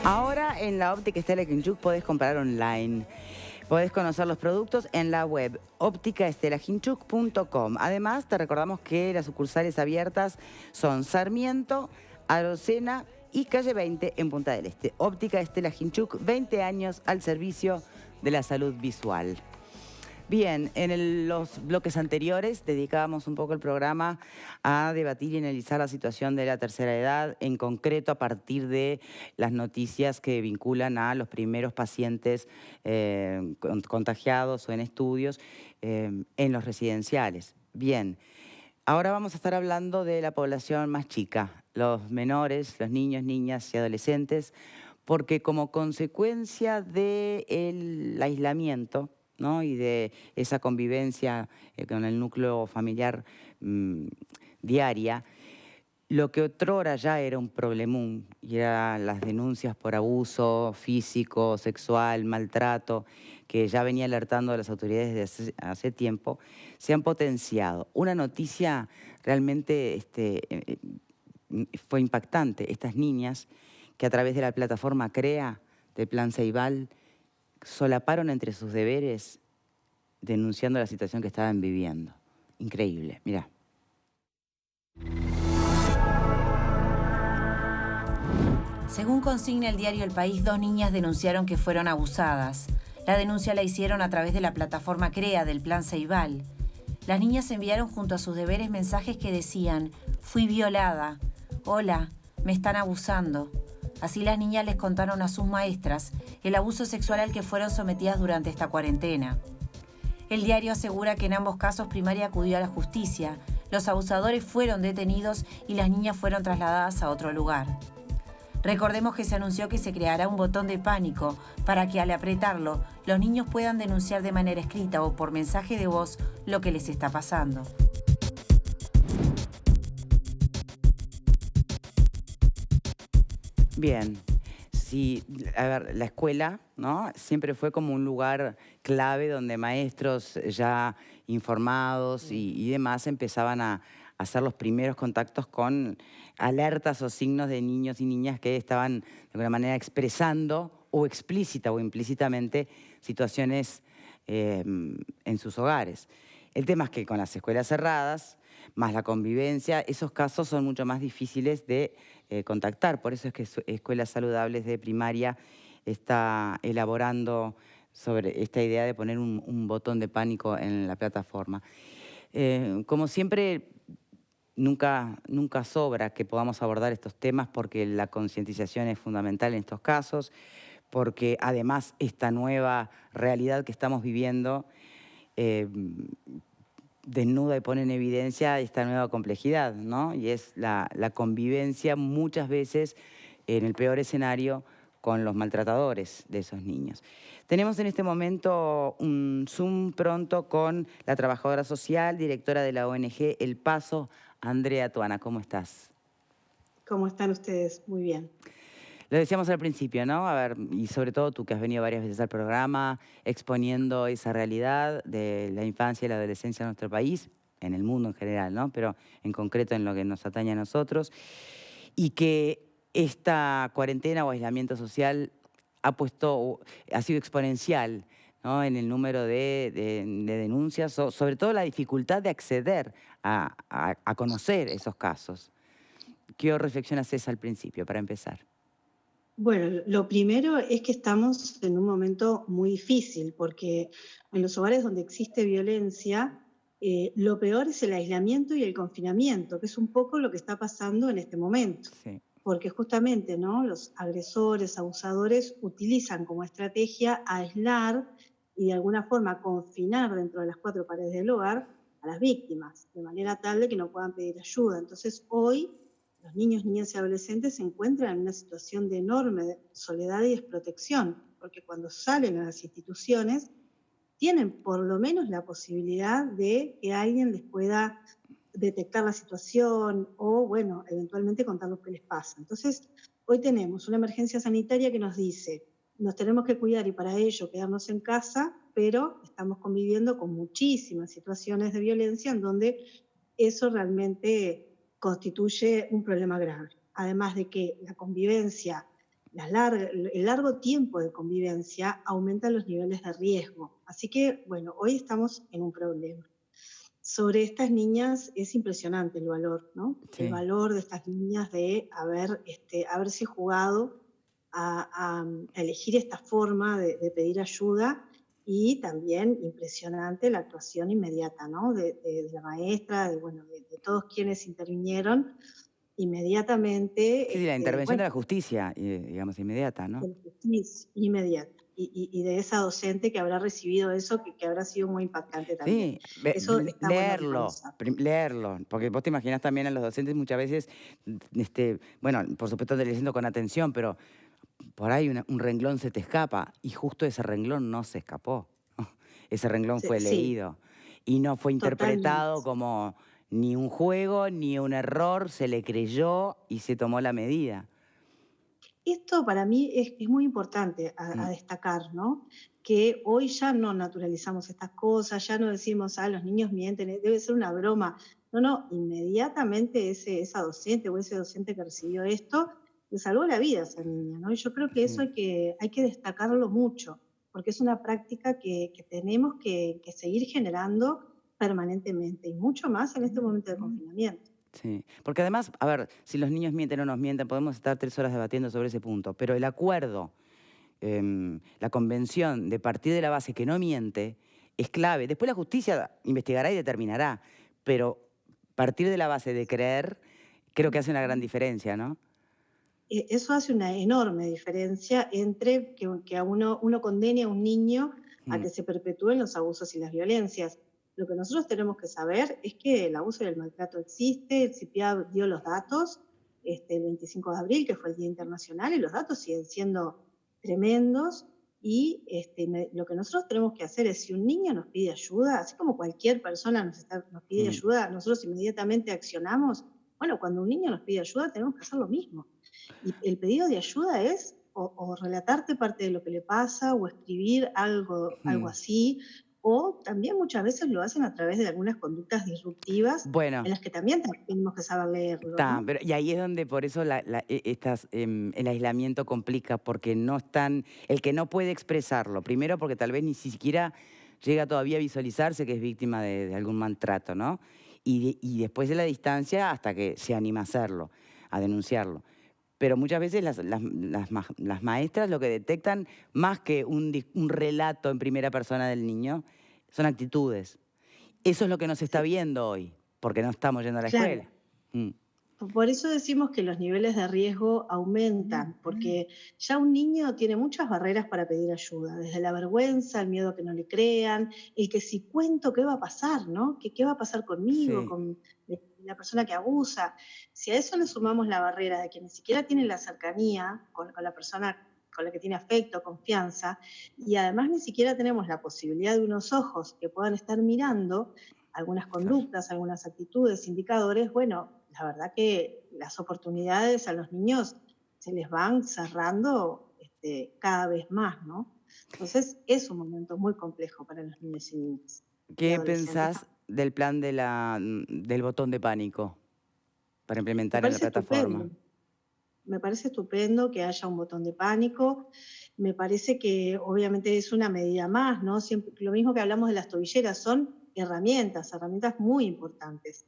Ahora en la óptica Estela Quinchuc podés comprar online. Podés conocer los productos en la web ópticaestelaquinchuc.com. Además, te recordamos que las sucursales abiertas son Sarmiento, Arocena y Calle 20 en Punta del Este. Óptica Estela Quinchuc, 20 años al servicio de la salud visual. Bien, en los bloques anteriores dedicábamos un poco el programa a debatir y analizar la situación de la tercera edad, en concreto a partir de las noticias que vinculan a los primeros pacientes contagiados o en estudios en los residenciales. Bien, ahora vamos a estar hablando de la población más chica, los menores, los niños, niñas y adolescentes, porque como consecuencia del aislamiento, ¿no? Y de esa convivencia con el núcleo familiar diaria, lo que otrora ya era un problemón, y eran las denuncias por abuso físico, sexual, maltrato, que ya venía alertando a las autoridades desde hace tiempo, se han potenciado. Una noticia realmente fue impactante. Estas niñas que a través de la plataforma CREA del Plan Ceibal solaparon entre sus deberes denunciando la situación que estaban viviendo. Increíble, mirá. Según consigna el diario El País, 2 niñas denunciaron que fueron abusadas. La denuncia la hicieron a través de la plataforma CREA del Plan Ceibal. Las niñas enviaron junto a sus deberes mensajes que decían: fui violada, hola, me están abusando. Así las niñas les contaron a sus maestras el abuso sexual al que fueron sometidas durante esta cuarentena. El diario asegura que en ambos casos Primaria acudió a la justicia, los abusadores fueron detenidos y las niñas fueron trasladadas a otro lugar. Recordemos que se anunció que se creará un botón de pánico para que al apretarlo los niños puedan denunciar de manera escrita o por mensaje de voz lo que les está pasando. Bien, sí, a ver, la escuela, ¿no? Siempre fue como un lugar clave donde maestros ya informados y demás empezaban a hacer los primeros contactos con alertas o signos de niños y niñas que estaban de alguna manera expresando o explícita o implícitamente situaciones en sus hogares. El tema es que con las escuelas cerradas, más la convivencia, esos casos son mucho más difíciles de contactar. Por eso es que Escuelas Saludables de Primaria está elaborando sobre esta idea de poner un botón de pánico en la plataforma. Como siempre, nunca sobra que podamos abordar estos temas porque la concientización es fundamental en estos casos, porque además esta nueva realidad que estamos viviendo desnuda y pone en evidencia esta nueva complejidad, ¿no? Y es la convivencia muchas veces en el peor escenario con los maltratadores de esos niños. Tenemos en este momento un Zoom pronto con la trabajadora social, directora de la ONG El Paso, Andrea Tuana. ¿Cómo estás? ¿Cómo están ustedes? Muy bien. Lo decíamos al principio, ¿no? A ver, y sobre todo tú que has venido varias veces al programa exponiendo esa realidad de la infancia y la adolescencia en nuestro país, en el mundo en general, ¿no? Pero en concreto en lo que nos atañe a nosotros, y que esta cuarentena o aislamiento social ha sido exponencial, ¿no? En el número de denuncias, sobre todo la dificultad de acceder a conocer esos casos. ¿Qué reflexión haces al principio, para empezar? Bueno, lo primero es que estamos en un momento muy difícil, porque en los hogares donde existe violencia, lo peor es el aislamiento y el confinamiento, que es un poco lo que está pasando en este momento. Sí. Porque justamente, ¿no?, los agresores, abusadores utilizan como estrategia aislar y de alguna forma confinar dentro de las 4 paredes del hogar a las víctimas, de manera tal de que no puedan pedir ayuda. Entonces, hoy los niños, niñas y adolescentes se encuentran en una situación de enorme soledad y desprotección, porque cuando salen a las instituciones tienen por lo menos la posibilidad de que alguien les pueda detectar la situación o, bueno, eventualmente contar lo que les pasa. Entonces, hoy tenemos una emergencia sanitaria que nos dice, nos tenemos que cuidar y para ello quedarnos en casa, pero estamos conviviendo con muchísimas situaciones de violencia en donde eso realmente constituye un problema grave. Además de que la convivencia el largo tiempo de convivencia aumenta los niveles de riesgo. Así que, bueno, hoy estamos en un problema. Sobre estas niñas es impresionante el valor, ¿no? El Sí. valor de estas niñas de haberse jugado a elegir esta forma de pedir ayuda, y también impresionante la actuación inmediata, ¿no? De la maestra, bueno, de todos quienes intervinieron inmediatamente, Sí, sí, la intervención de bueno, la justicia, digamos, inmediata, ¿no? el justicia inmediata. Y de esa docente que habrá recibido eso, que habrá sido muy impactante también. Sí, Eso está bueno leerlo, reconocer. leerlo, porque vos te imaginás también a los docentes muchas veces, bueno, por supuesto leyendo con atención, pero por ahí un renglón se te escapa y justo ese renglón no se escapó. Ese renglón fue Sí, leído y no fue interpretado totalmente. como ni un juego ni un error, se le creyó y se tomó la medida. Esto para mí es muy importante a Mm, destacar, ¿no? Que hoy ya no naturalizamos estas cosas, ya no decimos, ah, los niños mienten, debe ser una broma. No, no, inmediatamente esa docente o ese docente que recibió esto le salvó la vida a esa niña, ¿no? Y yo creo que eso sí. hay que destacarlo mucho, porque es una práctica que tenemos que seguir generando permanentemente, y mucho más en este momento de confinamiento. Sí, porque además, a ver, si los niños mienten o no nos mienten, podemos estar 3 horas debatiendo sobre ese punto, pero el acuerdo, la convención de partir de la base que no miente es clave. Después la justicia investigará y determinará, pero partir de la base de creer creo que hace una gran diferencia, ¿no? Eso hace una enorme diferencia entre que a uno condene a un niño a Mm, que se perpetúen los abusos y las violencias. Lo que nosotros tenemos que saber es que el abuso y el maltrato existe. El CIPIA dio los datos el 25 de abril, que fue el Día Internacional, y los datos siguen siendo tremendos. Y lo que nosotros tenemos que hacer es, si un niño nos pide ayuda, así como cualquier persona nos pide mm. ayuda, nosotros inmediatamente accionamos. Bueno, cuando un niño nos pide ayuda, tenemos que hacer lo mismo. Y el pedido de ayuda es o relatarte parte de lo que le pasa, o escribir algo Mm. así, o también muchas veces lo hacen a través de algunas conductas disruptivas, Bueno, en las que también tenemos que saber leerlo, está, ¿no? pero y ahí es donde por eso el aislamiento complica, porque no están, el que no puede expresarlo, primero porque tal vez ni siquiera llega todavía a visualizarse que es víctima de algún maltrato, ¿no? Y después de la distancia hasta que se anima a hacerlo, a denunciarlo. Pero muchas veces las maestras lo que detectan, más que un relato en primera persona del niño, son actitudes. Eso es lo que no se está Sí, viendo hoy, porque no estamos yendo a la claro. escuela. Mm, Por eso decimos que los niveles de riesgo aumentan, porque ya un niño tiene muchas barreras para pedir ayuda, desde la vergüenza, el miedo a que no le crean, el que si cuento, ¿qué va a pasar, no? ¿Qué va a pasar conmigo, sí, con la persona que abusa? Si a eso le sumamos la barrera de que ni siquiera tiene la cercanía con la persona con la que tiene afecto, confianza, y además ni siquiera tenemos la posibilidad de unos ojos que puedan estar mirando algunas claro. conductas, algunas actitudes, indicadores, bueno, la verdad que las oportunidades a los niños se les van cerrando cada vez más, ¿no? Entonces es un momento muy complejo para los niños y niñas, y ¿Qué adolescentes pensás también. del plan del botón de pánico para Me implementar en la parece plataforma? estupendo. Me parece estupendo que haya un botón de pánico. Me parece que obviamente es una medida más, ¿no? Siempre, lo mismo que hablamos de las tobilleras, son herramientas muy importantes.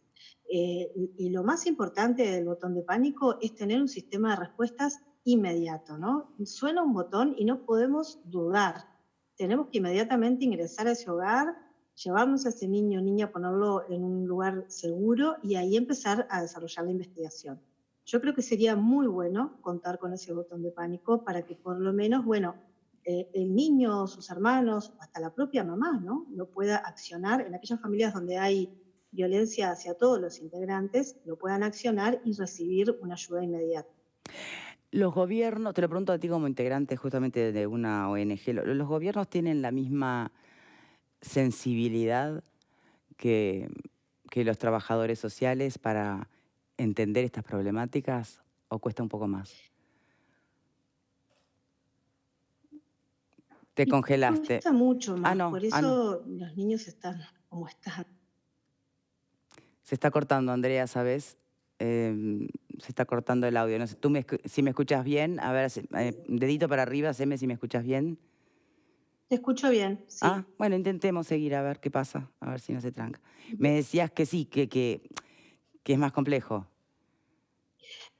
Y lo más importante del botón de pánico es tener un sistema de respuestas inmediato, ¿no? Suena un botón y no podemos dudar. Tenemos que inmediatamente ingresar a ese hogar, llevarnos a ese niño o niña, ponerlo en un lugar seguro, y ahí empezar a desarrollar la investigación. Yo creo que sería muy bueno contar con ese botón de pánico para que por lo menos, bueno, el niño, sus hermanos, hasta la propia mamá, ¿no? Lo pueda accionar en aquellas familias donde hay violencia hacia todos los integrantes, lo puedan accionar y recibir una ayuda inmediata. Los gobiernos, te lo pregunto a ti como integrante justamente de una ONG, ¿los gobiernos tienen la misma sensibilidad que, que los trabajadores sociales para entender estas problemáticas o cuesta un poco más? Te Y congelaste. cuesta mucho Ah, más, no, por ah, no. eso los niños están como están. Se está cortando, Andrea, ¿sabes? se está cortando el audio. No sé, si me escuchas bien, a ver, dedito para arriba, haceme si me escuchas bien. Te escucho bien, sí. Ah, bueno, intentemos seguir a ver qué pasa, a ver si no se tranca. Me decías que sí, que es más complejo.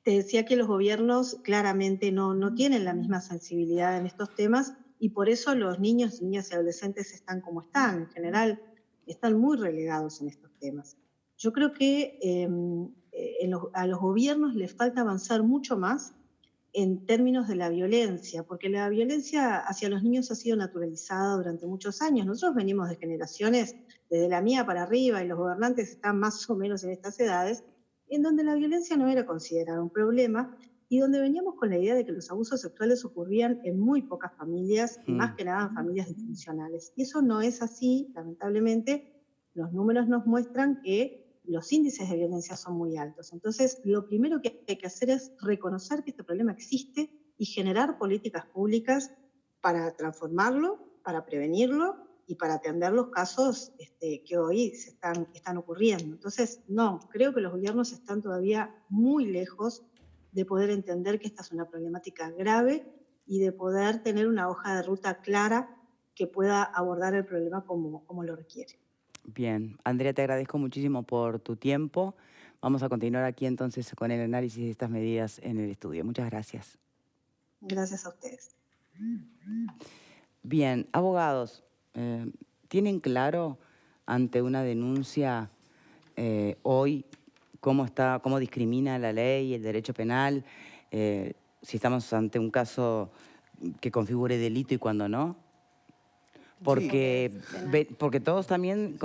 Te decía que los gobiernos claramente no tienen la misma sensibilidad en estos temas y por eso los niños, niñas y adolescentes están como están. En general, están muy relegados en estos temas. Yo creo que a los gobiernos les falta avanzar mucho más en términos de la violencia, porque la violencia hacia los niños ha sido naturalizada durante muchos años. Nosotros venimos de generaciones, desde la mía para arriba, y los gobernantes están más o menos en estas edades, en donde la violencia no era considerada un problema y donde veníamos con la idea de que los abusos sexuales ocurrían en muy pocas familias y más que nada en familias disfuncionales. Y eso no es así, lamentablemente. Los números nos muestran que los índices de violencia son muy altos. Entonces, lo primero que hay que hacer es reconocer que este problema existe y generar políticas públicas para transformarlo, para prevenirlo y para atender los casos que hoy están ocurriendo. Entonces, no, creo que los gobiernos están todavía muy lejos de poder entender que esta es una problemática grave y de poder tener una hoja de ruta clara que pueda abordar el problema como lo requiere. Bien, Andrea, te agradezco muchísimo por tu tiempo. Vamos a continuar aquí entonces con el análisis de estas medidas en el estudio. Muchas gracias. Gracias a ustedes. Bien, abogados, ¿tienen claro ante una denuncia hoy cómo discrimina la ley, el derecho penal, si estamos ante un caso que configure delito y cuándo no? Porque, porque todos también,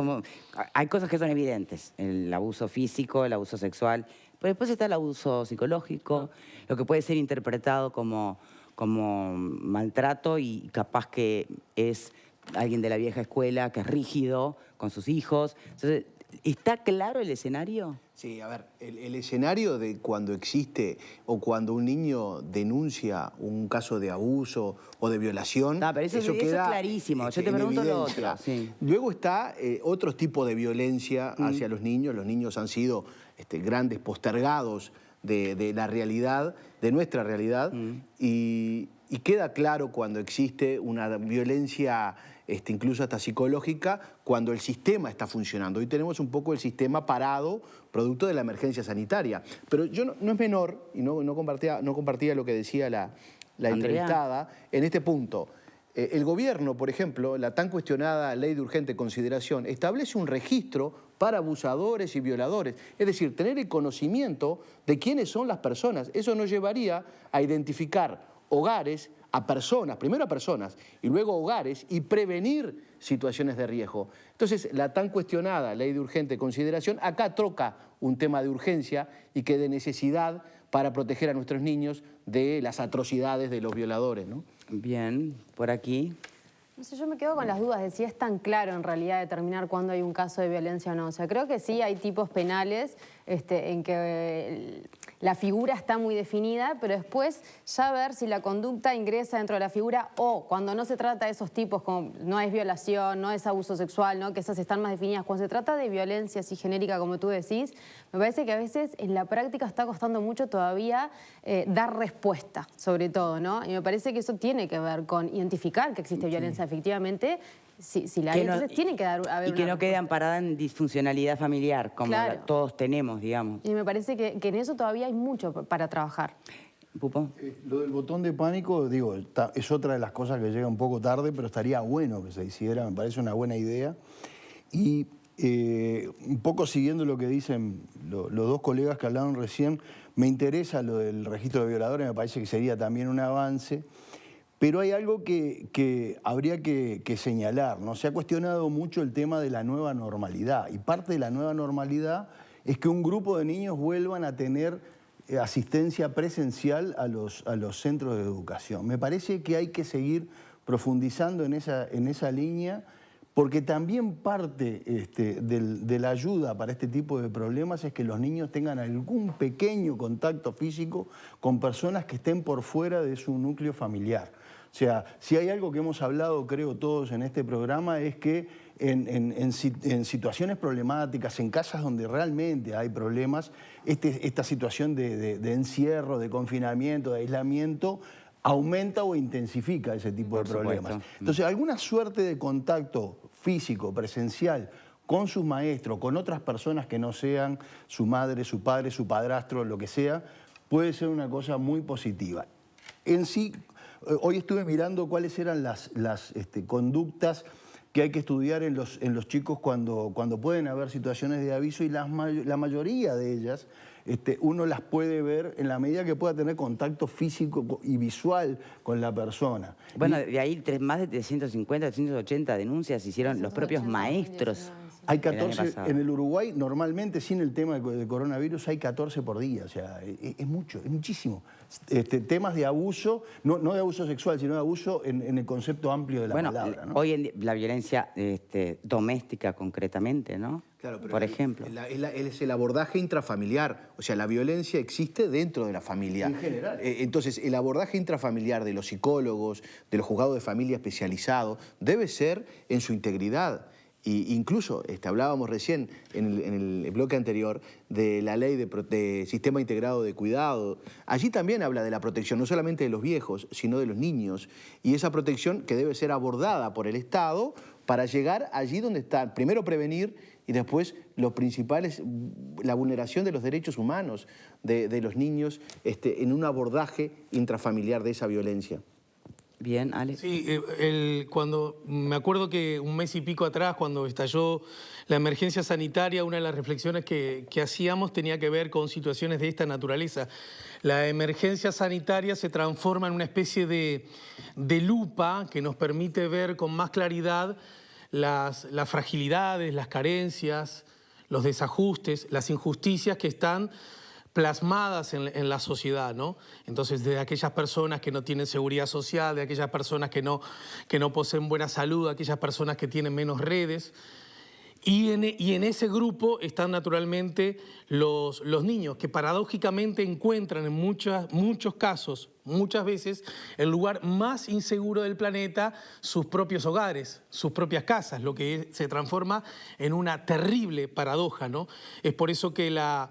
hay cosas que son evidentes, el abuso físico, el abuso sexual, pero después está el abuso psicológico, lo que puede ser interpretado como maltrato y capaz que es alguien de la vieja escuela que es rígido con sus hijos. Entonces, ¿está claro el escenario? Sí, a ver, el escenario de cuando existe o cuando un niño denuncia un caso de abuso o de violación, pero eso queda es clarísimo. Yo te pregunto lo otro. Sí. Luego está otro tipo de violencia hacia los niños. Los niños han sido grandes postergados de la realidad, de nuestra realidad, y queda claro cuando existe una violencia incluso hasta psicológica, cuando el sistema está funcionando. Hoy tenemos un poco el sistema parado, producto de la emergencia sanitaria. Pero yo no es menor, y no compartía lo que decía la entrevistada, en este punto. El gobierno, por ejemplo, la tan cuestionada ley de urgente consideración, establece un registro para abusadores y violadores. Es decir, tener el conocimiento de quiénes son las personas. Eso nos llevaría a identificar hogares, a personas, primero a personas y luego hogares, y prevenir situaciones de riesgo. Entonces, la tan cuestionada ley de urgente consideración acá troca un tema de urgencia y que de necesidad para proteger a nuestros niños de las atrocidades de los violadores, ¿no? Bien, por aquí. No sé, yo me quedo con las dudas de si es tan claro en realidad determinar cuándo hay un caso de violencia o no. O sea, creo que sí hay tipos penales en que la figura está muy definida, pero después ya ver si la conducta ingresa dentro de la figura o cuando no se trata de esos tipos, como no es violación, no es abuso sexual, ¿no? Que esas están más definidas. Cuando se trata de violencia así genérica, como tú decís, me parece que a veces en la práctica está costando mucho todavía dar respuesta, sobre todo, ¿no? Y me parece que eso tiene que ver con identificar que existe violencia efectivamente. Si la hay, entonces tiene que haber y que no quede amparada en disfuncionalidad familiar, como todos tenemos, digamos. Y me parece que en eso todavía hay mucho para trabajar. ¿Pupo? Lo del botón de pánico, digo, es otra de las cosas que llega un poco tarde, pero estaría bueno que se hiciera, me parece una buena idea. Y un poco siguiendo lo que dicen los dos colegas que hablaron recién, me interesa lo del registro de violadores, me parece que sería también un avance. Pero hay algo que habría que señalar, ¿no? Se ha cuestionado mucho el tema de la nueva normalidad, y parte de la nueva normalidad es que un grupo de niños vuelvan a tener asistencia presencial a los centros de educación. Me parece que hay que seguir profundizando en esa línea, porque también parte de la ayuda para este tipo de problemas es que los niños tengan algún pequeño contacto físico con personas que estén por fuera de su núcleo familiar. O sea, si hay algo que hemos hablado, creo, todos en este programa, es que en situaciones problemáticas, en casas donde realmente hay problemas, esta situación de encierro, de confinamiento, de aislamiento, aumenta o intensifica ese tipo de problemas. Entonces, alguna suerte de contacto físico, presencial, con sus maestros, con otras personas que no sean su madre, su padre, su padrastro, lo que sea, puede ser una cosa muy positiva. En sí, hoy estuve mirando cuáles eran las conductas que hay que estudiar en los chicos cuando pueden haber situaciones de aviso, y la mayoría de ellas uno las puede ver en la medida que pueda tener contacto físico y visual con la persona. Bueno, de ahí más de 350, 380 denuncias hicieron los propios maestros. Hay 14, en el Uruguay normalmente sin el tema de coronavirus hay 14 por día, o sea, es mucho, es muchísimo. Temas de abuso, no de abuso sexual, sino de abuso en el concepto amplio de la palabra, ¿no? Hoy en día, la violencia doméstica concretamente, ¿no? Claro, pero por ejemplo. Es el abordaje intrafamiliar, o sea, la violencia existe dentro de la familia. En general. Entonces, el abordaje intrafamiliar de los psicólogos, de los juzgados de familia especializados, debe ser en su integridad. Y incluso hablábamos recién en el bloque anterior de la ley de sistema integrado de cuidado. Allí también habla de la protección, no solamente de los viejos, sino de los niños. Y esa protección que debe ser abordada por el Estado para llegar allí donde está, primero prevenir y después los principales, la vulneración de los derechos humanos de los niños en un abordaje intrafamiliar de esa violencia. Bien, Alex. Sí, cuando me acuerdo que un mes y pico atrás, cuando estalló la emergencia sanitaria, una de las reflexiones que hacíamos tenía que ver con situaciones de esta naturaleza. La emergencia sanitaria se transforma en una especie de lupa que nos permite ver con más claridad las fragilidades, las carencias, los desajustes, las injusticias que están plasmadas en la sociedad, ¿no? Entonces, de aquellas personas que no tienen seguridad social, de aquellas personas que no poseen buena salud, de aquellas personas que tienen menos redes. Y en ese grupo están naturalmente los niños, que paradójicamente encuentran en muchos casos, muchas veces, el lugar más inseguro del planeta, sus propios hogares, sus propias casas, lo que se transforma en una terrible paradoja, ¿no? Es por eso que la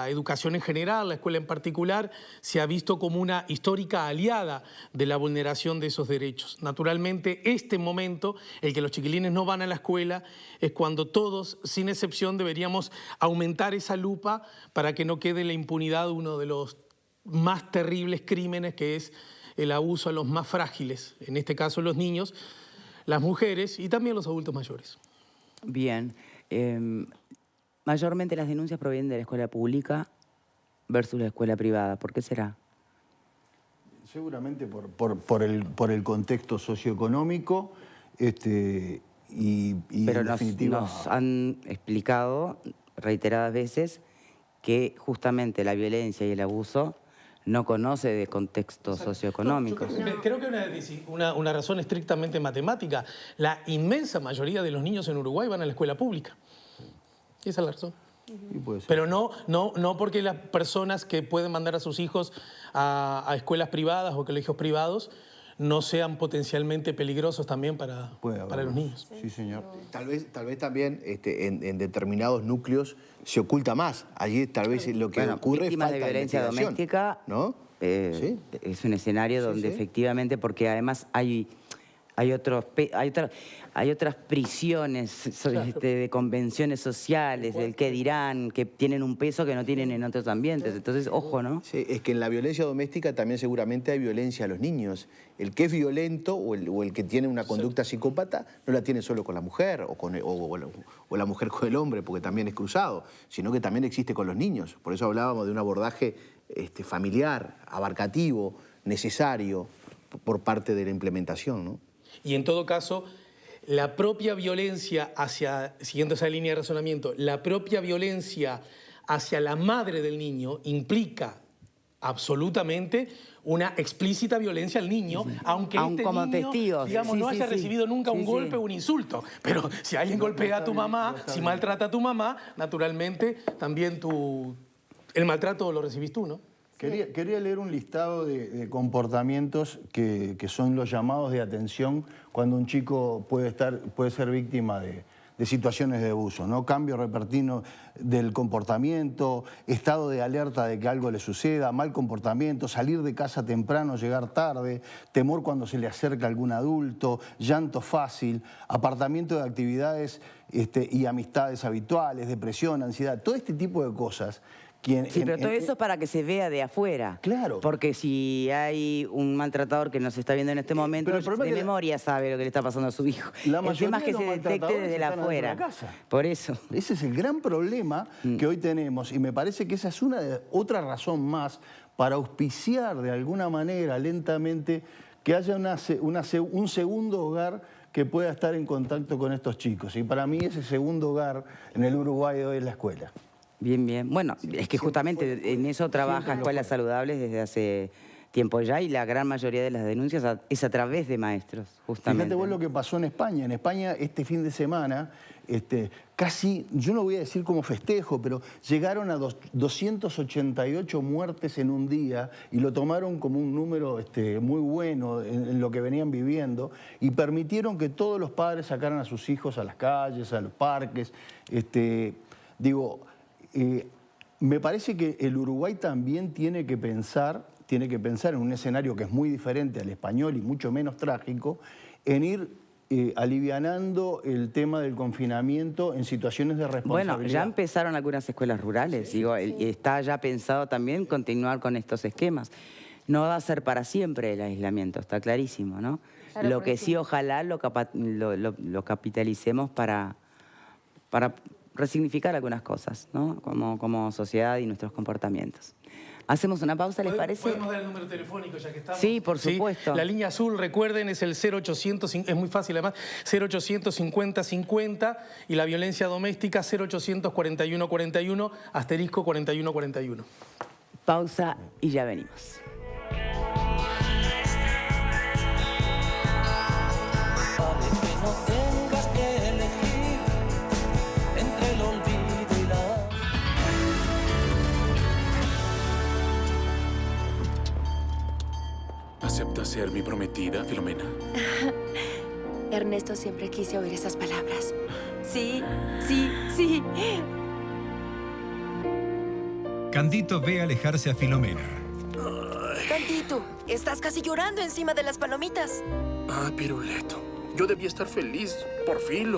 educación en general, la escuela en particular, se ha visto como una histórica aliada de la vulneración de esos derechos. Naturalmente, este momento, el que los chiquilines no van a la escuela, es cuando todos, sin excepción, deberíamos aumentar esa lupa para que no quede en la impunidad uno de los más terribles crímenes, que es el abuso a los más frágiles, en este caso los niños, las mujeres y también los adultos mayores. Bien. Mayormente las denuncias provienen de la escuela pública versus la escuela privada. ¿Por qué será? Seguramente por el contexto socioeconómico y pero en definitiva... nos han explicado reiteradas veces que justamente la violencia y el abuso no conoce de contextos socioeconómicos. Creo que una razón estrictamente matemática. La inmensa mayoría de los niños en Uruguay van a la escuela pública. Esa es la razón. Pero no porque las personas que pueden mandar a sus hijos a escuelas privadas o colegios privados no sean potencialmente peligrosos también para los niños. Sí, señor. Tal vez también en determinados núcleos se oculta más. Allí tal vez lo que ocurre es falta de violencia doméstica, ¿no? ¿Sí? Es un escenario donde efectivamente, porque además hay otras prisiones de convenciones sociales, del qué dirán, que tienen un peso que no tienen en otros ambientes. Entonces, ojo, ¿no? Sí, es que en la violencia doméstica también seguramente hay violencia a los niños. El que es violento o el que tiene una conducta psicópata no la tiene solo con la mujer o la mujer con el hombre, porque también es cruzado, sino que también existe con los niños. Por eso hablábamos de un abordaje familiar, abarcativo, necesario por parte de la implementación, ¿no? Y en todo caso, la propia violencia siguiendo esa línea de razonamiento, la propia violencia hacia la madre del niño implica absolutamente una explícita violencia al niño, aunque este como niño, testigos, digamos, no haya recibido nunca un golpe o un insulto. Pero si alguien golpea a tu mamá, si maltrata a tu mamá, naturalmente también el maltrato lo recibís tú, ¿no? Quería leer un listado de comportamientos que son los llamados de atención cuando un chico puede ser víctima de situaciones de abuso, ¿no? Cambio repentino del comportamiento, estado de alerta de que algo le suceda, mal comportamiento, salir de casa temprano, llegar tarde, temor cuando se le acerca algún adulto, llanto fácil, apartamiento de actividades y amistades habituales, depresión, ansiedad, todo este tipo de cosas. Sí, pero todo eso es para que se vea de afuera. Claro. Porque si hay un maltratador que nos está viendo en este momento, de memoria sabe lo que le está pasando a su hijo. El tema es que se detecte desde la afuera. Por eso. Ese es el gran problema que hoy tenemos y me parece que esa es otra razón más para auspiciar de alguna manera, lentamente, que haya un segundo hogar que pueda estar en contacto con estos chicos. Y para mí ese segundo hogar en el Uruguay hoy es la escuela. Bien, bien. Bueno, es que justamente en eso trabaja Escuelas Saludables desde hace tiempo ya y la gran mayoría de las denuncias es a través de maestros, justamente. Fíjate vos lo que pasó en España. En España este fin de semana, casi, yo no voy a decir como festejo, pero llegaron a 288 muertes en un día y lo tomaron como un número muy bueno en lo que venían viviendo y permitieron que todos los padres sacaran a sus hijos a las calles, a los parques. Me parece que el Uruguay también tiene que pensar en un escenario que es muy diferente al español y mucho menos trágico, en ir alivianando el tema del confinamiento en situaciones de responsabilidad. Bueno, ya empezaron algunas escuelas rurales, y está ya pensado también continuar con estos esquemas. No va a ser para siempre el aislamiento, está clarísimo, ¿no? Claro, lo que sí, ojalá lo capitalicemos para resignificar algunas cosas, ¿no? Como sociedad y nuestros comportamientos. Hacemos una pausa, ¿les parece? ¿Podemos dar el número telefónico ya que estamos? Sí, por supuesto. La línea azul, recuerden, es el 0800, es muy fácil además, 0800 50 50 y la violencia doméstica 0800 41 41 asterisco 41 41. Pausa y ya venimos. ¿Aceptas ser mi prometida, Filomena? Ernesto, siempre quise oír esas palabras. Sí, sí, sí. Candito ve alejarse a Filomena. Candito, estás casi llorando encima de las palomitas. Ah, Piruleto. Yo debía estar feliz, por Filo.